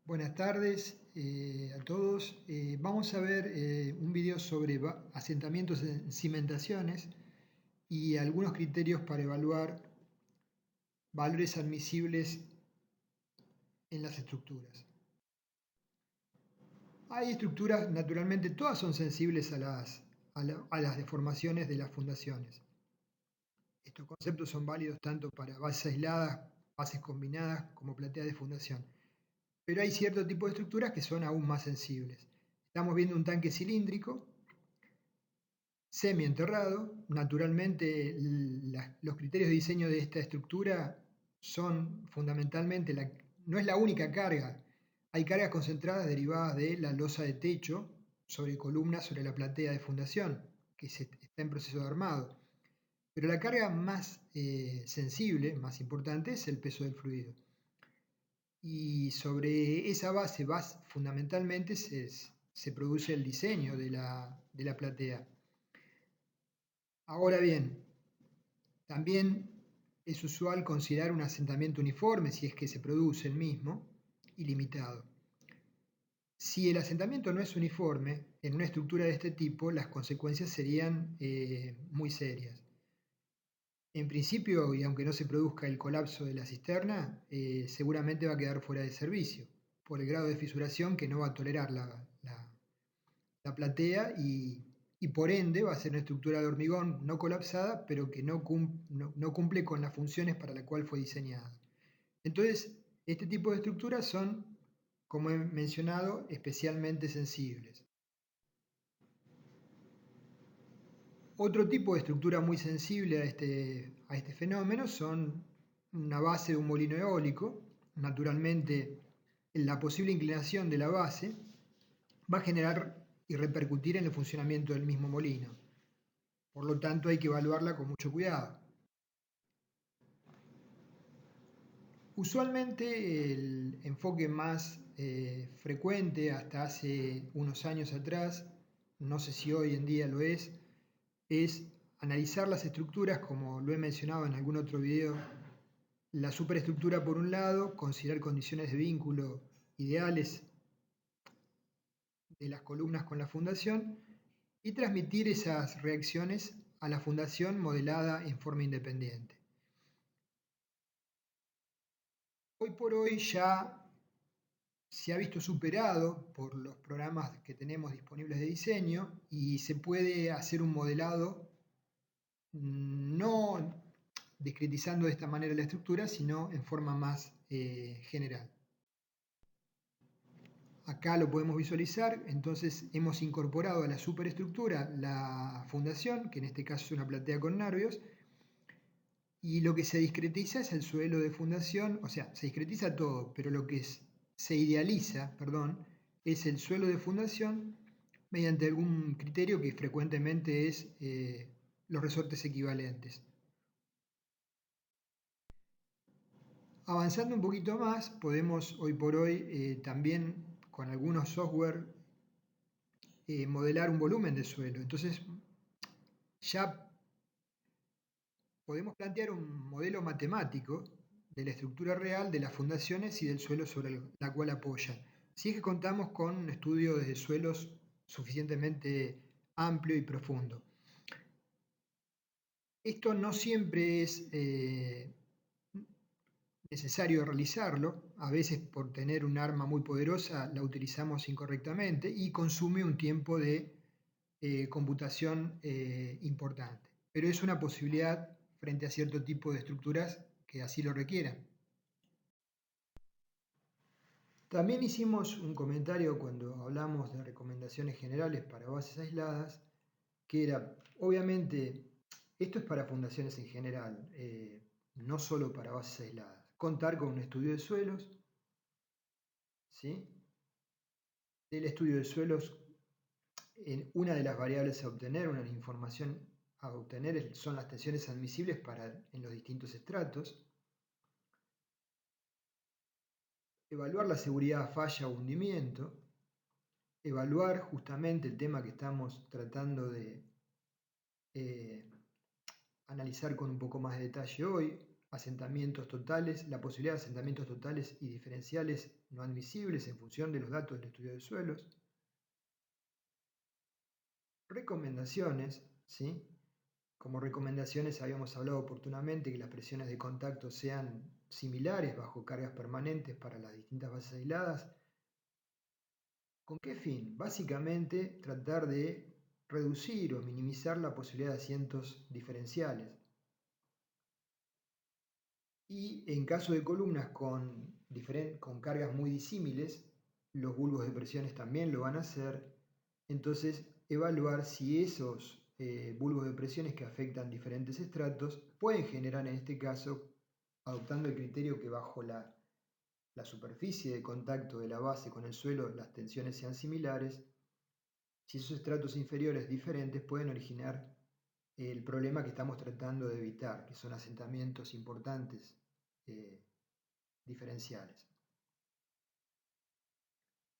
Buenas tardes a todos. Vamos a ver un video sobre asentamientos en cimentaciones y algunos criterios para evaluar valores admisibles en las estructuras. Hay estructuras, naturalmente, todas son sensibles a las deformaciones de las fundaciones. Estos conceptos son válidos tanto para bases aisladas, bases combinadas, como plateas de fundación. Pero hay cierto tipo de estructuras que son aún más sensibles. Estamos viendo un tanque cilíndrico semienterrado. Naturalmente, los criterios de diseño de esta estructura son fundamentalmente, no es la única carga. Hay cargas concentradas derivadas de la losa de techo sobre columnas sobre la platea de fundación, que está en proceso de armado. Pero la carga más sensible, más importante, es el peso del fluido. Y sobre esa base, fundamentalmente se produce el diseño de la platea. Ahora bien, también es usual considerar un asentamiento uniforme, si es que se produce el mismo, y limitado. Si el asentamiento no es uniforme, en una estructura de este tipo, las consecuencias serían muy serias. En principio, y aunque no se produzca el colapso de la cisterna, seguramente va a quedar fuera de servicio, por el grado de fisuración que no va a tolerar la platea y por ende va a ser una estructura de hormigón no colapsada, pero que no cumple con las funciones para las cuales fue diseñada. Entonces, este tipo de estructuras son, como he mencionado, especialmente sensibles. Otro tipo de estructura muy sensible a este fenómeno son una base de un molino eólico. Naturalmente, la posible inclinación de la base va a generar y repercutir en el funcionamiento del mismo molino. Por lo tanto, hay que evaluarla con mucho cuidado. Usualmente el enfoque más frecuente hasta hace unos años atrás, no sé si hoy en día lo es analizar las estructuras, como lo he mencionado en algún otro video, la superestructura por un lado, considerar condiciones de vínculo ideales de las columnas con la fundación y transmitir esas reacciones a la fundación modelada en forma independiente. Hoy por hoy ya se ha visto superado por los programas que tenemos disponibles de diseño y se puede hacer un modelado no discretizando de esta manera la estructura, sino en forma más general. Acá lo podemos visualizar, entonces hemos incorporado a la superestructura la fundación, que en este caso es una platea con nervios, y lo que se discretiza es el suelo de fundación, o sea, se discretiza todo, pero lo que se idealiza, es el suelo de fundación mediante algún criterio que frecuentemente es los resortes equivalentes. Avanzando un poquito más, podemos hoy por hoy también con algunos software modelar un volumen de suelo. Entonces ya podemos plantear un modelo matemático de la estructura real de las fundaciones y del suelo sobre la cual apoyan. Si es que contamos con un estudio de suelos suficientemente amplio y profundo. Esto no siempre es necesario realizarlo, a veces por tener un arma muy poderosa la utilizamos incorrectamente y consume un tiempo de computación importante, pero es una posibilidad frente a cierto tipo de estructuras que así lo requieran. También hicimos un comentario cuando hablamos de recomendaciones generales para bases aisladas, que era, obviamente, esto es para fundaciones en general, no solo para bases aisladas. Contar con un estudio de suelos, ¿sí? Del estudio de suelos, una de las variables a obtener, una información a obtener son las tensiones admisibles en los distintos estratos. Evaluar la seguridad, falla o hundimiento. Evaluar justamente el tema que estamos tratando de analizar con un poco más de detalle hoy, asentamientos totales, la posibilidad de asentamientos totales y diferenciales no admisibles en función de los datos del estudio de suelos. Recomendaciones, ¿sí? Como recomendaciones habíamos hablado oportunamente que las presiones de contacto sean similares bajo cargas permanentes para las distintas bases aisladas. ¿Con qué fin? Básicamente tratar de reducir o minimizar la posibilidad de asientos diferenciales. Y en caso de columnas con cargas muy disímiles, los bulbos de presiones también lo van a hacer. Entonces, evaluar si esos bulbos de presiones que afectan diferentes estratos pueden generar, en este caso, adoptando el criterio que bajo la superficie de contacto de la base con el suelo las tensiones sean similares, si esos estratos inferiores diferentes pueden originar el problema que estamos tratando de evitar, que son asentamientos importantes diferenciales.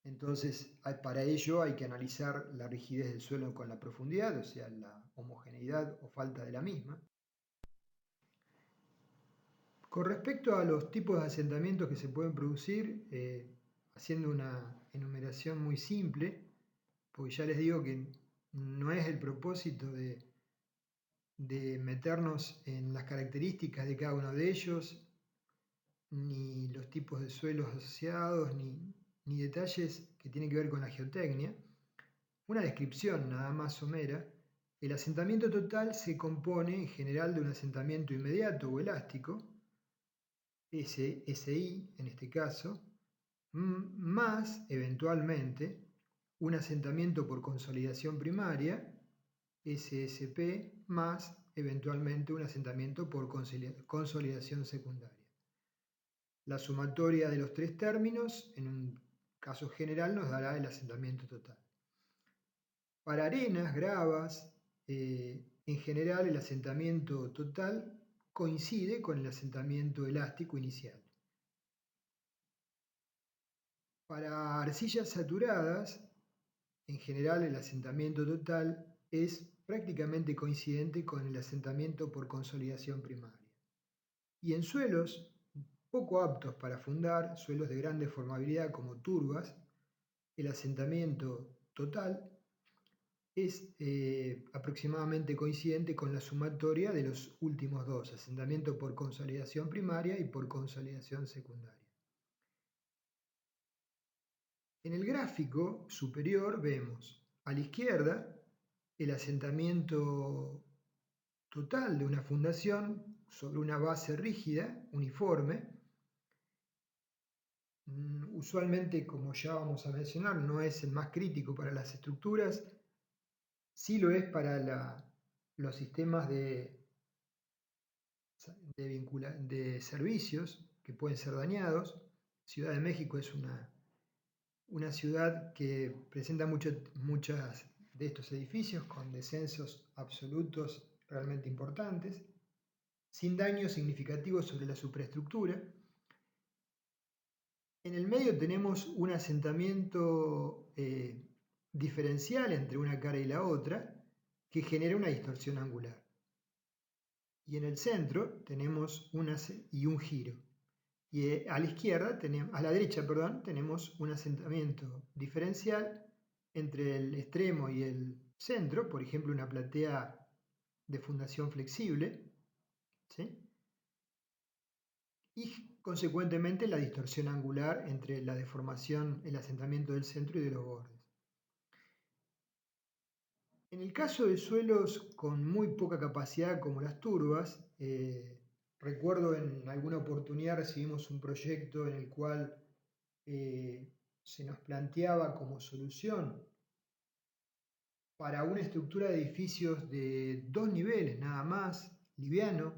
Entonces, para ello hay que analizar la rigidez del suelo con la profundidad, o sea, la homogeneidad o falta de la misma. Con respecto a los tipos de asentamientos que se pueden producir, haciendo una enumeración muy simple, porque ya les digo que no es el propósito de meternos en las características de cada uno de ellos, ni los tipos de suelos asociados, ni detalles que tienen que ver con la geotecnia. Una descripción nada más somera. El asentamiento total se compone en general de un asentamiento inmediato o elástico, SI en este caso, más eventualmente un asentamiento por consolidación primaria, SSP, más eventualmente un asentamiento por consolidación secundaria. La sumatoria de los tres términos, en un caso general, nos dará el asentamiento total. Para arenas, gravas, en general el asentamiento total coincide con el asentamiento elástico inicial. Para arcillas saturadas, en general el asentamiento total es prácticamente coincidente con el asentamiento por consolidación primaria. Y en suelos poco aptos para fundar, suelos de gran deformabilidad como turbas, el asentamiento total es aproximadamente coincidente con la sumatoria de los últimos dos, asentamiento por consolidación primaria y por consolidación secundaria. En el gráfico superior vemos a la izquierda el asentamiento total de una fundación sobre una base rígida, uniforme. Usualmente, como ya vamos a mencionar, no es el más crítico para las estructuras, sí lo es para los sistemas de servicios que pueden ser dañados. Ciudad de México es una ciudad que presenta muchos de estos edificios con descensos absolutos realmente importantes, sin daños significativos sobre la superestructura. En el medio tenemos un asentamiento diferencial entre una cara y la otra que genera una distorsión angular. Y en el centro tenemos un giro. Y a la derecha, tenemos un asentamiento diferencial entre el extremo y el centro, por ejemplo, una platea de fundación flexible, ¿sí? Y consecuentemente la distorsión angular entre la deformación, el asentamiento del centro y de los bordes. En el caso de suelos con muy poca capacidad como las turbas, recuerdo en alguna oportunidad recibimos un proyecto en el cual se nos planteaba como solución para una estructura de edificios de 2 niveles nada más, liviano,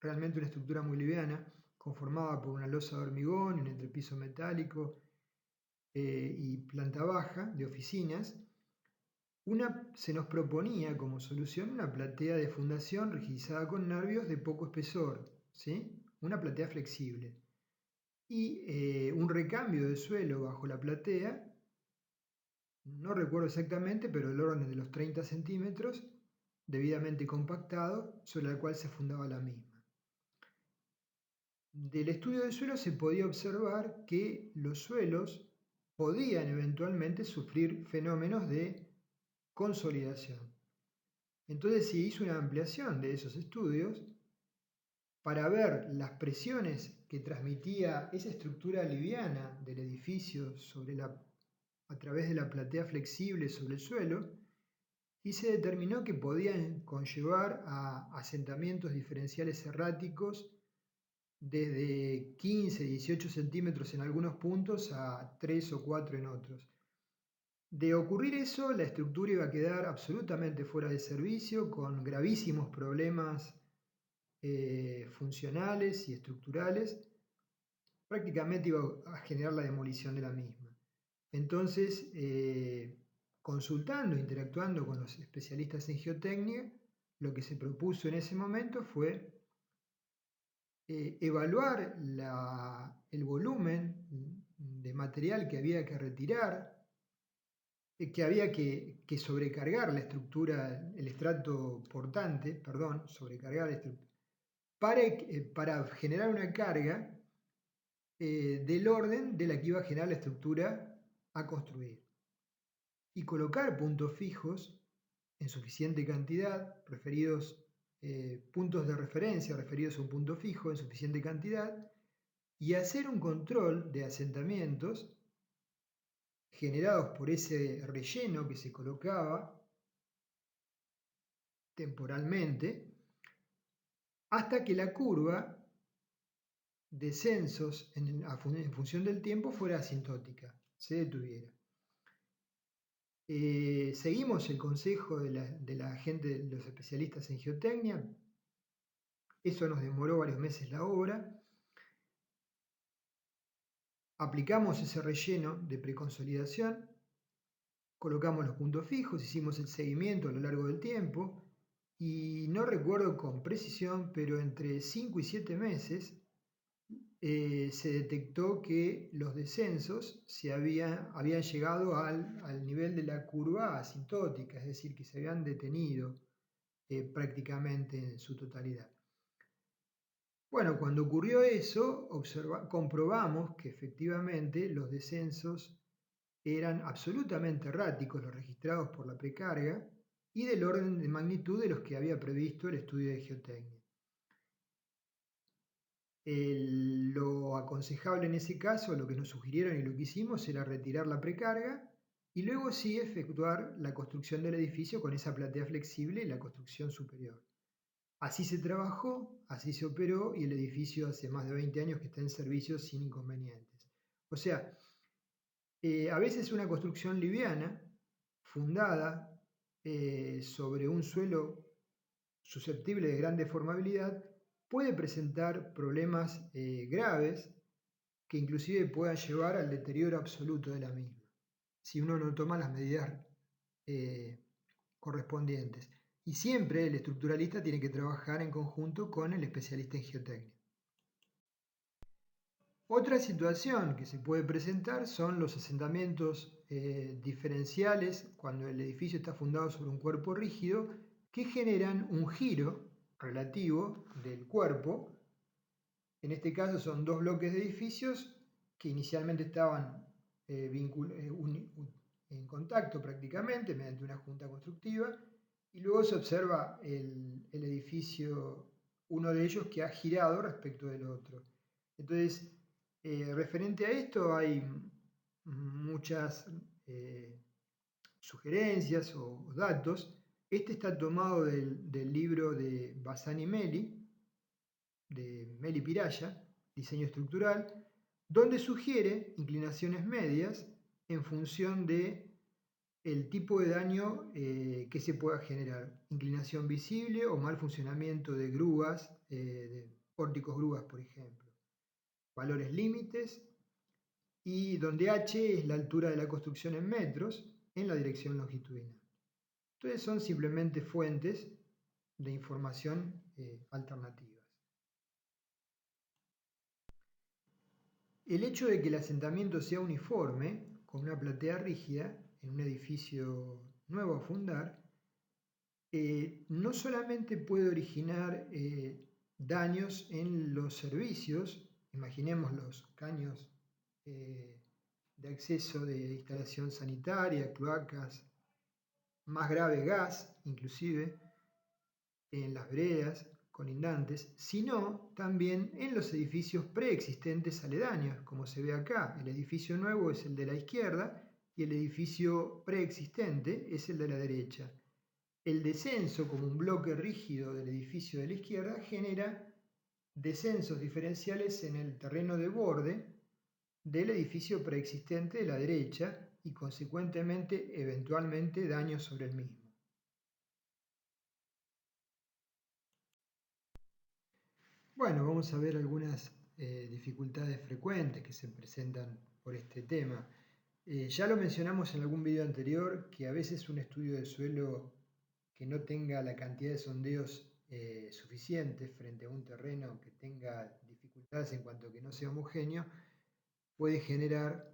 realmente una estructura muy liviana, conformada por una losa de hormigón, un entrepiso metálico y planta baja de oficinas. Se nos proponía como solución una platea de fundación rigidizada con nervios de poco espesor, ¿sí? Una platea flexible. Y un recambio de suelo bajo la platea, no recuerdo exactamente, pero del orden de los 30 centímetros, debidamente compactado, sobre el cual se fundaba la misma. Del estudio del suelo se podía observar que los suelos podían eventualmente sufrir fenómenos de consolidación. Entonces se hizo una ampliación de esos estudios para ver las presiones que transmitía esa estructura liviana del edificio a través de la platea flexible sobre el suelo, y se determinó que podían conllevar a asentamientos diferenciales erráticos desde 15, 18 centímetros en algunos puntos a 3 o 4 en otros. De ocurrir eso, la estructura iba a quedar absolutamente fuera de servicio, con gravísimos problemas funcionales y estructurales. Prácticamente iba a generar la demolición de la misma. Entonces, consultando, interactuando con los especialistas en geotecnia, lo que se propuso en ese momento fue evaluar el volumen de material que había que retirar, que había que sobrecargar la estructura, el estrato portante, perdón, sobrecargar la estructura, para generar una carga del orden de la que iba a generar la estructura a construir. Y colocar puntos fijos en suficiente cantidad, puntos de referencia referidos a un punto fijo en suficiente cantidad, y hacer un control de asentamientos generados por ese relleno que se colocaba temporalmente, hasta que la curva descensos en función del tiempo fuera asintótica, se detuviera. Seguimos el consejo de la gente, de los especialistas en geotecnia. Eso nos demoró varios meses la obra. Aplicamos ese relleno de preconsolidación, colocamos los puntos fijos, hicimos el seguimiento a lo largo del tiempo y no recuerdo con precisión, pero entre 5 y 7 meses se detectó que los descensos habían llegado al nivel de la curva asintótica, es decir, que se habían detenido prácticamente en su totalidad. Bueno, cuando ocurrió eso, comprobamos que efectivamente los descensos eran absolutamente erráticos, los registrados por la precarga, y del orden de magnitud de los que había previsto el estudio de geotecnia. Lo aconsejable en ese caso, lo que nos sugirieron y lo que hicimos era retirar la precarga y luego sí efectuar la construcción del edificio con esa platea flexible y la construcción superior. Así se trabajó, así se operó y el edificio hace más de 20 años que está en servicio sin inconvenientes. O sea, a veces una construcción liviana, fundada sobre un suelo susceptible de gran deformabilidad, puede presentar problemas graves que inclusive puedan llevar al deterioro absoluto de la misma, si uno no toma las medidas correspondientes. Y siempre el estructuralista tiene que trabajar en conjunto con el especialista en geotecnia. Otra situación que se puede presentar son los asentamientos diferenciales cuando el edificio está fundado sobre un cuerpo rígido que generan un giro relativo del cuerpo. En este caso son dos bloques de edificios que inicialmente estaban en contacto prácticamente mediante una junta constructiva y luego se observa el edificio, uno de ellos que ha girado respecto del otro. Entonces, referente a esto hay muchas sugerencias o datos. Este está tomado del libro de Bassani Meli, de Meli Piraya, Diseño Estructural, donde sugiere inclinaciones medias en función de el tipo de daño que se pueda generar. Inclinación visible o mal funcionamiento de grúas, de pórticos grúas, por ejemplo. Valores límites y donde h es la altura de la construcción en metros en la dirección longitudinal. Entonces son simplemente fuentes de información alternativas. El hecho de que el asentamiento sea uniforme, con una platea rígida, en un edificio nuevo a fundar, no solamente puede originar daños en los servicios Imaginemos los caños de acceso de instalación sanitaria, cloacas, más grave gas, inclusive, en las veredas colindantes, sino también en los edificios preexistentes aledaños, como se ve acá. El edificio nuevo es el de la izquierda y el edificio preexistente es el de la derecha. El descenso como un bloque rígido del edificio de la izquierda genera descensos diferenciales en el terreno de borde del edificio preexistente de la derecha y consecuentemente eventualmente daños sobre el mismo. Bueno, vamos a ver algunas dificultades frecuentes que se presentan por este tema. Ya lo mencionamos en algún video anterior que a veces un estudio de suelo que no tenga la cantidad de sondeos suficientes frente a un terreno que tenga dificultades en cuanto a que no sea homogéneo puede generar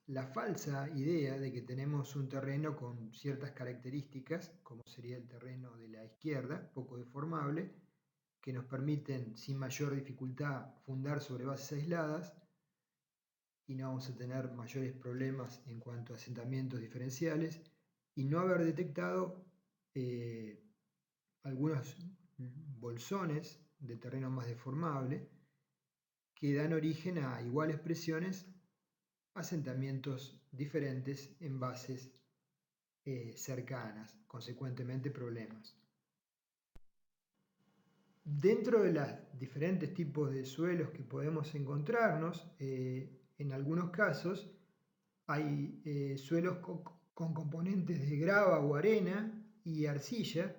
la falsa idea de que tenemos un terreno con ciertas características, como sería el terreno de la izquierda, poco deformable, que nos permiten sin mayor dificultad fundar sobre bases aisladas y no vamos a tener mayores problemas en cuanto a asentamientos diferenciales y no haber detectado algunos bolsones de terreno más deformable que dan origen a iguales presiones, asentamientos diferentes en bases cercanas, consecuentemente problemas. Dentro de los diferentes tipos de suelos que podemos encontrarnos, en algunos casos hay suelos con componentes de grava o arena y arcilla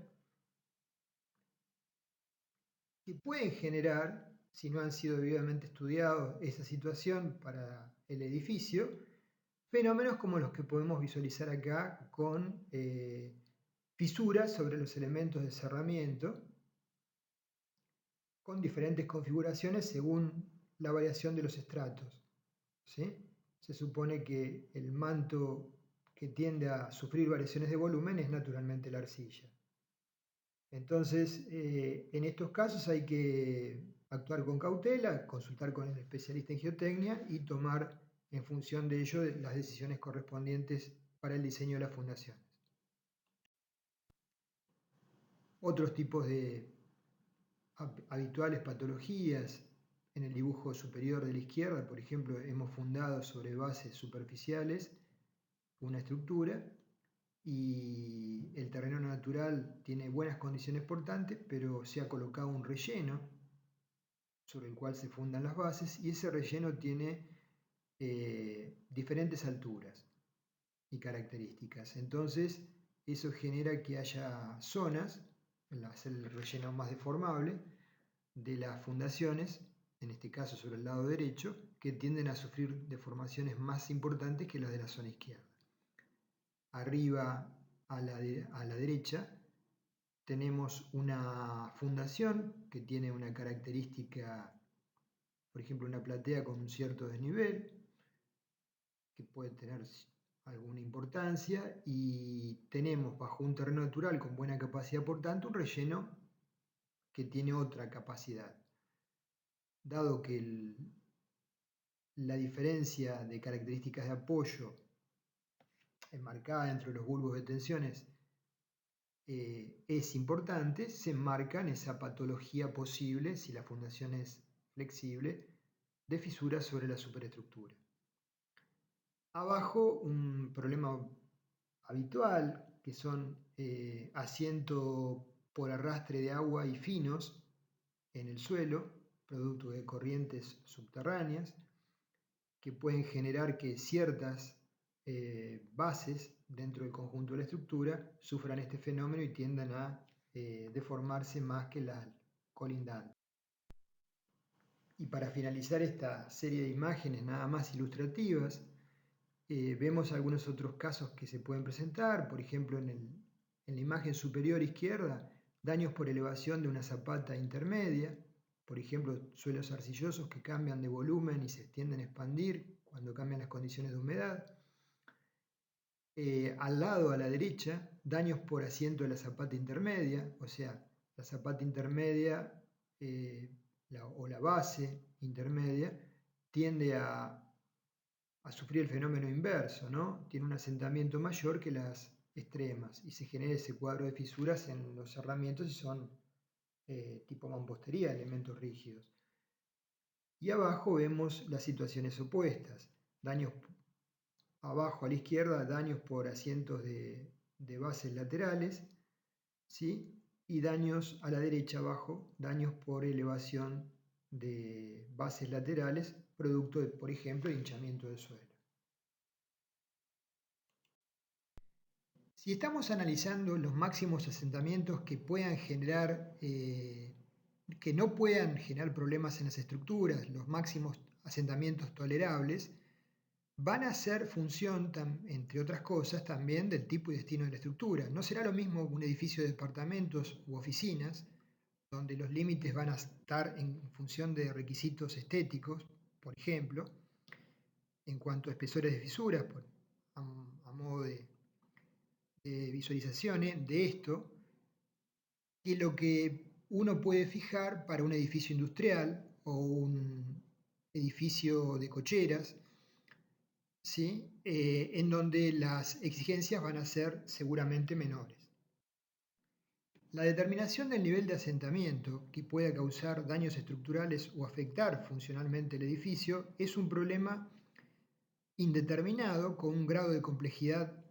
que pueden generar, si no han sido debidamente estudiados, esa situación para el edificio, fenómenos como los que podemos visualizar acá con fisuras sobre los elementos de cerramiento, con diferentes configuraciones según la variación de los estratos. ¿Sí? Se supone que el manto que tiende a sufrir variaciones de volumen es naturalmente la arcilla. Entonces, en estos casos hay que actuar con cautela, consultar con el especialista en geotecnia y tomar en función de ello las decisiones correspondientes para el diseño de las fundaciones. Otros tipos de habituales patologías en el dibujo superior de la izquierda, por ejemplo, hemos fundado sobre bases superficiales una estructura y el terreno natural tiene buenas condiciones portantes, pero se ha colocado un relleno sobre el cual se fundan las bases y ese relleno tiene diferentes alturas y características. Entonces, eso genera que haya zonas, el relleno más deformable, de las fundaciones, en este caso sobre el lado derecho, que tienden a sufrir deformaciones más importantes que las de la zona izquierda. Arriba a la derecha tenemos una fundación que tiene una característica, por ejemplo, una platea con un cierto desnivel, que puede tener alguna importancia, y tenemos bajo un terreno natural con buena capacidad, por tanto, un relleno que tiene otra capacidad. Dado que la diferencia de características de apoyo enmarcada entre los bulbos de tensiones es importante, se enmarca en esa patología posible, si la fundación es flexible, de fisuras sobre la superestructura. Abajo un problema habitual, que son asiento por arrastre de agua y finos en el suelo, producto de corrientes subterráneas, que pueden generar que ciertas bases dentro del conjunto de la estructura sufran este fenómeno y tiendan a deformarse más que las colindantes. Y para finalizar esta serie de imágenes nada más ilustrativas, vemos algunos otros casos que se pueden presentar, por ejemplo en la imagen superior izquierda, daños por elevación de una zapata intermedia, por ejemplo suelos arcillosos que cambian de volumen y se tienden a expandir cuando cambian las condiciones de humedad. Al lado, a la derecha, daños por asiento de la zapata intermedia, o sea, la zapata intermedia o la base intermedia, tiende a sufrir el fenómeno inverso, ¿no? Tiene un asentamiento mayor que las extremas y se genera ese cuadro de fisuras en los cerramientos y son tipo mampostería, elementos rígidos. Y abajo vemos las situaciones opuestas, daños abajo a la izquierda, daños por asientos de bases laterales, ¿sí? Y daños a la derecha abajo, daños por elevación de bases laterales, producto de, por ejemplo, hinchamiento del suelo. Si estamos analizando los máximos asentamientos que puedan generar, que no puedan generar problemas en las estructuras, los máximos asentamientos tolerables, van a ser función, entre otras cosas, también del tipo y destino de la estructura. No será lo mismo un edificio de departamentos u oficinas, donde los límites van a estar en función de requisitos estéticos, por ejemplo, en cuanto a espesores de fisuras, a modo de visualizaciones de esto, que lo que uno puede fijar para un edificio industrial o un edificio de cocheras, ¿sí? En donde las exigencias van a ser seguramente menores. La determinación del nivel de asentamiento que pueda causar daños estructurales o afectar funcionalmente el edificio es un problema indeterminado con un grado de complejidad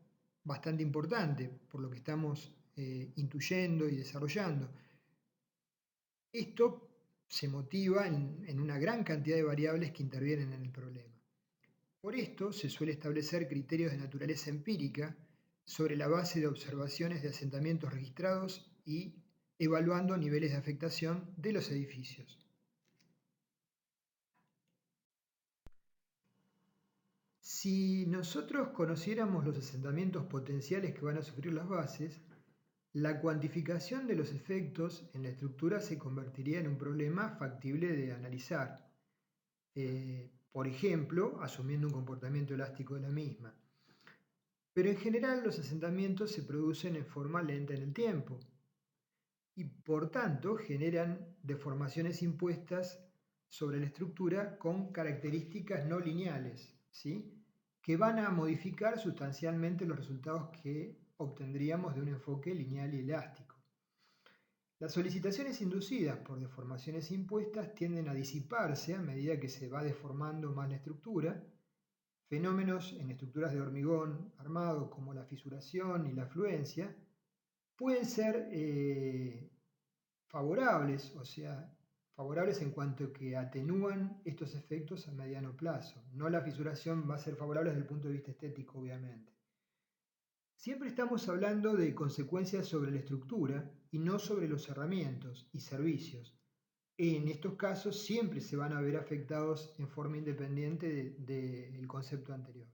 bastante importante, por lo que estamos intuyendo y desarrollando. Esto se motiva en una gran cantidad de variables que intervienen en el problema. Por esto se suele establecer criterios de naturaleza empírica sobre la base de observaciones de asentamientos registrados y evaluando niveles de afectación de los edificios. Si nosotros conociéramos los asentamientos potenciales que van a sufrir las bases, la cuantificación de los efectos en la estructura se convertiría en un problema factible de analizar. Por ejemplo, asumiendo un comportamiento elástico de la misma. Pero en general los asentamientos se producen en forma lenta en el tiempo y por tanto generan deformaciones impuestas sobre la estructura con características no lineales, ¿sí? Que van a modificar sustancialmente los resultados que obtendríamos de un enfoque lineal y elástico. Las solicitaciones inducidas por deformaciones impuestas tienden a disiparse a medida que se va deformando más la estructura. Fenómenos en estructuras de hormigón armado como la fisuración y la fluencia pueden ser favorables, o sea, favorables en cuanto que atenúan estos efectos a mediano plazo. No la fisuración va a ser favorable desde el punto de vista estético, obviamente. Siempre estamos hablando de consecuencias sobre la estructura y no sobre los cerramientos y servicios. En estos casos siempre se van a ver afectados en forma independiente del concepto anterior.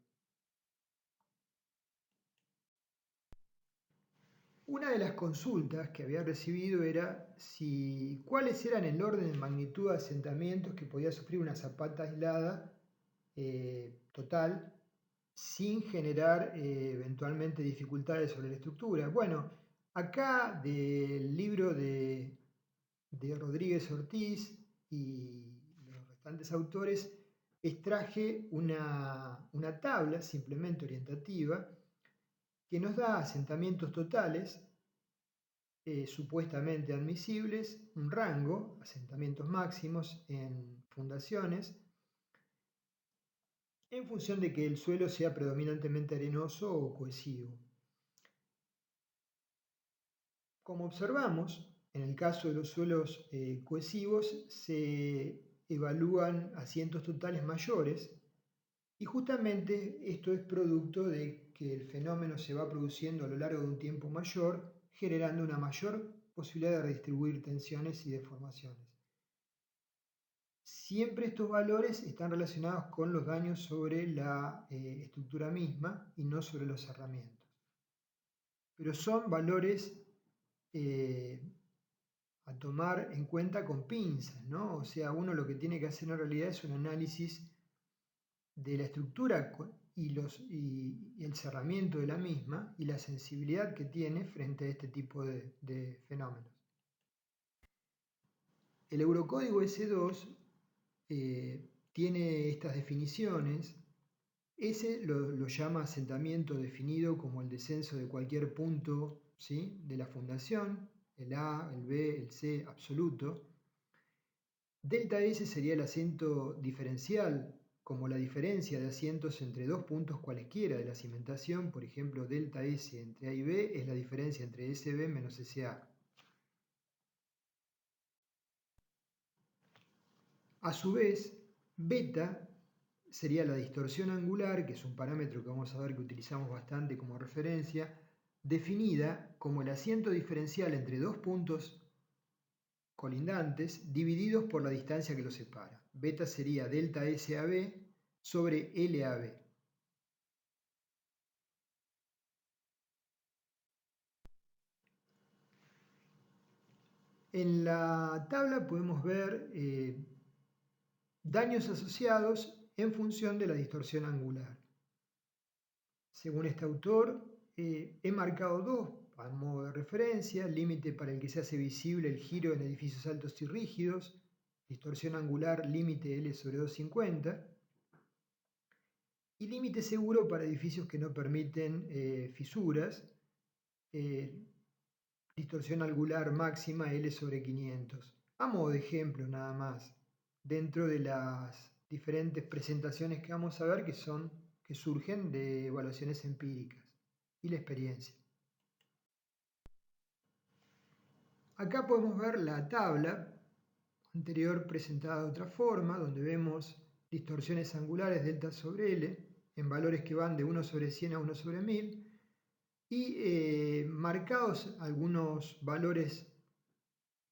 Una de las consultas que había recibido era cuáles eran el orden de magnitud de asentamientos que podía sufrir una zapata aislada total sin generar eventualmente dificultades sobre la estructura. Bueno, acá del libro de Rodríguez Ortiz y los restantes autores extraje una tabla simplemente orientativa que nos da asentamientos totales supuestamente admisibles, un rango, asentamientos máximos en fundaciones, en función de que el suelo sea predominantemente arenoso o cohesivo. Como observamos, en el caso de los suelos cohesivos se evalúan asientos totales mayores y justamente esto es producto de que el fenómeno se va produciendo a lo largo de un tiempo mayor, generando una mayor posibilidad de redistribuir tensiones y deformaciones. Siempre estos valores están relacionados con los daños sobre la estructura misma y no sobre los cerramientos. Pero son valores a tomar en cuenta con pinzas, ¿no? O sea, uno lo que tiene que hacer en realidad es un análisis de la estructura y el cerramiento de la misma y la sensibilidad que tiene frente a este tipo de fenómenos. El Eurocódigo S2 tiene estas definiciones. S lo llama asentamiento definido como el descenso de cualquier punto, ¿sí?, de la fundación, el A, el B, el C absoluto. Delta S sería el asiento diferencial, como la diferencia de asientos entre dos puntos cualesquiera de la cimentación. Por ejemplo, delta S entre A y B es la diferencia entre SB menos SA. A su vez, beta sería la distorsión angular, que es un parámetro que vamos a ver que utilizamos bastante como referencia, definida como el asiento diferencial entre dos puntos colindantes divididos por la distancia que los separa. Beta sería delta SAB sobre LAB. En la tabla podemos ver daños asociados en función de la distorsión angular. Según este autor, he marcado dos a modo de referencia: límite para el que se hace visible el giro en edificios altos y rígidos, distorsión angular límite L sobre 250, y límite seguro para edificios que no permiten fisuras, distorsión angular máxima L sobre 500. A modo de ejemplo nada más, dentro de las diferentes presentaciones que vamos a ver que surgen de evaluaciones empíricas y la experiencia. Acá podemos ver la tabla anterior presentada de otra forma, donde vemos distorsiones angulares delta sobre L en valores que van de 1 sobre 100 a 1 sobre 1000 y marcados algunos valores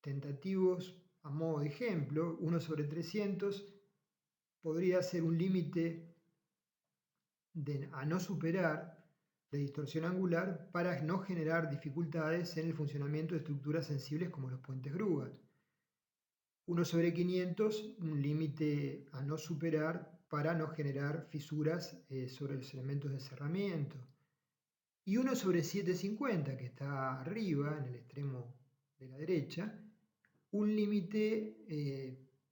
tentativos a modo de ejemplo. 1 sobre 300 podría ser un límite a no superar de distorsión angular para no generar dificultades en el funcionamiento de estructuras sensibles como los puentes grúa. 1 sobre 500, un límite a no superar para no generar fisuras sobre los elementos de cerramiento. Y 1 sobre 750, que está arriba, en el extremo de la derecha, un límite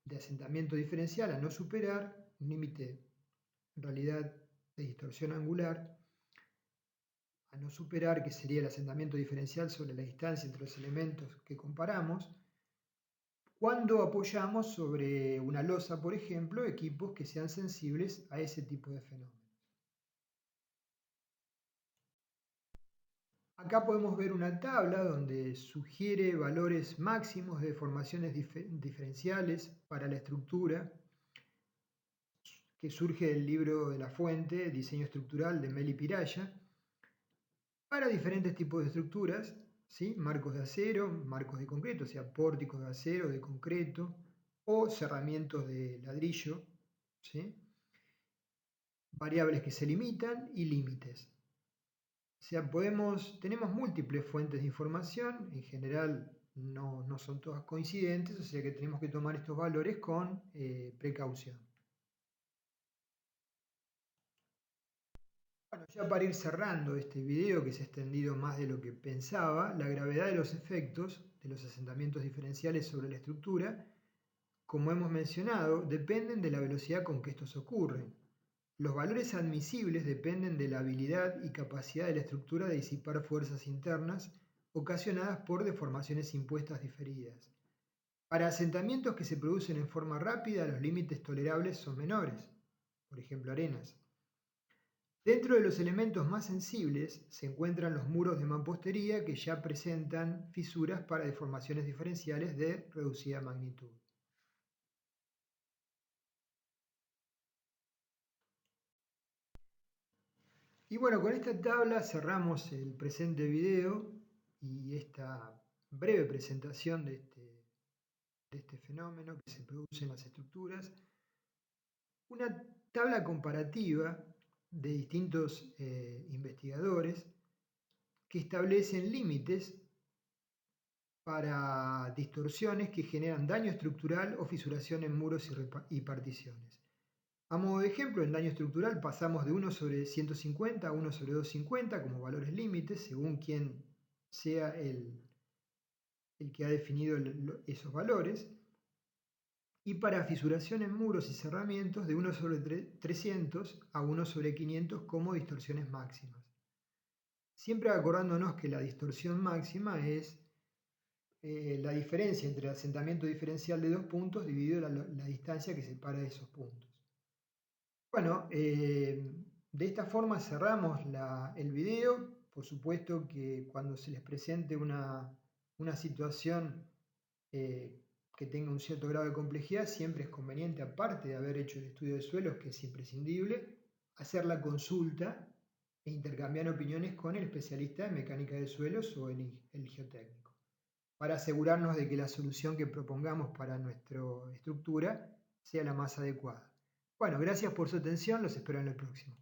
de asentamiento diferencial a no superar, un límite en realidad de distorsión angular a no superar, que sería el asentamiento diferencial sobre la distancia entre los elementos que comparamos, cuando apoyamos sobre una losa, por ejemplo, equipos que sean sensibles a ese tipo de fenómenos. Acá podemos ver una tabla donde sugiere valores máximos de deformaciones diferenciales para la estructura, que surge del libro de la fuente, Diseño Estructural, de Meli Piraya, para diferentes tipos de estructuras, ¿sí?, marcos de acero, marcos de concreto, o sea, pórticos de acero, de concreto, o cerramientos de ladrillo, ¿sí?, variables que se limitan y límites. O sea, tenemos múltiples fuentes de información, en general no son todas coincidentes, o sea que tenemos que tomar estos valores con precaución. Bueno, ya para ir cerrando este video, que se ha extendido más de lo que pensaba, la gravedad de los efectos de los asentamientos diferenciales sobre la estructura, como hemos mencionado, dependen de la velocidad con que estos ocurren. Los valores admisibles dependen de la habilidad y capacidad de la estructura de disipar fuerzas internas ocasionadas por deformaciones impuestas diferidas. Para asentamientos que se producen en forma rápida, los límites tolerables son menores, por ejemplo arenas. Dentro de los elementos más sensibles se encuentran los muros de mampostería, que ya presentan fisuras para deformaciones diferenciales de reducida magnitud. Y bueno, con esta tabla cerramos el presente video y esta breve presentación de este fenómeno que se produce en las estructuras. Una tabla comparativa de distintos investigadores que establecen límites para distorsiones que generan daño estructural o fisuración en muros y particiones. A modo de ejemplo, en daño estructural pasamos de 1 sobre 150 a 1 sobre 250 como valores límites, según quien sea el que ha definido esos valores. y para fisuración en muros y cerramientos de 1/300 a 1/500 como distorsiones máximas. Siempre acordándonos que la distorsión máxima es la diferencia entre el asentamiento diferencial de dos puntos dividido la distancia que separa esos puntos. Bueno, de esta forma cerramos el video. Por supuesto que cuando se les presente una situación que tenga un cierto grado de complejidad, siempre es conveniente, aparte de haber hecho el estudio de suelos, que es imprescindible, hacer la consulta e intercambiar opiniones con el especialista de mecánica de suelos o el geotécnico, para asegurarnos de que la solución que propongamos para nuestra estructura sea la más adecuada. Bueno, gracias por su atención, los espero en el próximo.